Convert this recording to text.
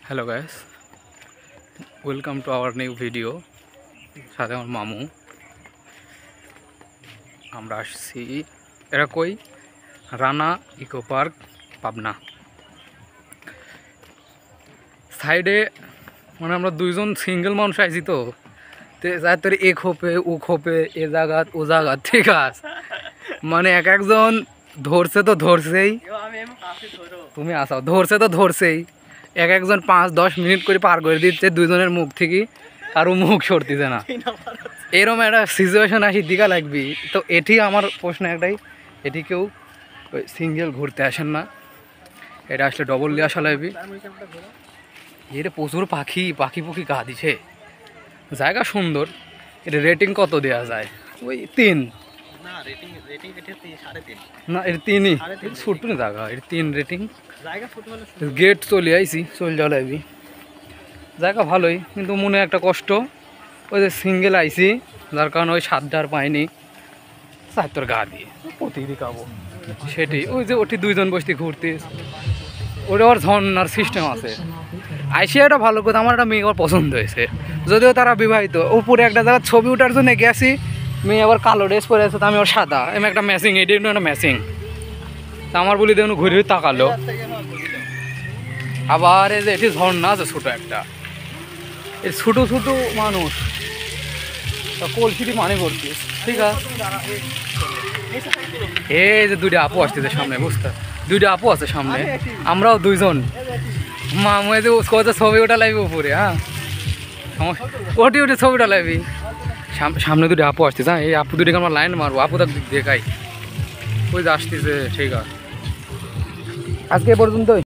Hello guys, welcome to our new video. সাথে আমার মামু। আমরা আসছি এরা কই রানা ইকো পার্ক, পাবনা। সাইডে মানে আমরা দুইজন সিঙ্গেল মানুষ আইছি তো তোর এ খোপে ও খোপে এ জায়গাত ও জায়গাত, ঠিক আছে। মানে এক একজন ধরছে তো ধরছেই, তুমি আসাও ধরছে তো ধরছেই, এক একজন 5-10 মিনিট করে পার করে দিচ্ছে দুইজনের মুখ থেকে, কারো মুখ সরতেছে না। এরম একটা সিচুয়েশন আসি দিঘা লাগবি তো। এটি আমার প্রশ্ন একটাই, এটি কেউ সিঙ্গেল ঘুরতে আসেন না, এটা আসলে ডবল দিয়ে আসা লাগবি। এর প্রচুর পাখি পাখি পুখি গা দিছে, জায়গা সুন্দর। এটা রেটিং কত দেওয়া যায়? ওই 3 না, এর 3ই ছোট জায়গা, এর 3 রেটিং। গেট চলে আইসি, চলে যাওয়া লাগবি। জায়গা ভালোই, কিন্তু মনে একটা কষ্ট, ওই যে সিঙ্গেল আইসি যার কারণে ওই 7 পাইনি, তোর গা দিয়ে প্রতিদিন খাবো সেটি। ওই যে ওটি দুইজন বসতে ঘুরতে, ওটা আবার ঝর্নার সিস্টেম আছে। আইসিয়াটা ভালো কথা, আমার একটা মেয়ে আবার পছন্দ হয়েছে, যদিও তারা বিবাহিত। উপরে একটা জায়গায় ছবি ওঠার জন্য গেছি, মেয়ে আবার কালো ড্রেস পরে আছে, তো আমি আবার সাদা, আমি একটা ম্যাচিং, এটি একটা ম্যাচিং। তা আমার বলি দেখুন ঘুরে তাকালো। আবার এই যে এটি ঝর্ণা আছে ছোটো একটা, এই ছোটো ছোটো মানুষ কলসিটি মানে করছিস, ঠিক আছে। এই যে দুইটা আপু আসতেছে সামনে, বুঝতে, দুইটা আপু আছে সামনে, আমরাও দুইজন। মামু যে ছবি ওটা লাগবে উপরে, হ্যাঁ ওটি ওটি ছবিটা লাগবি। সামনে দুটো আপু আসতেছে, হ্যাঁ এই আপু দুটিকে আমরা লাইন মারবো, আপু তার দেখাই ওই যে আসতেছে, ঠিক আছে। আজকে এ পর্যন্তই।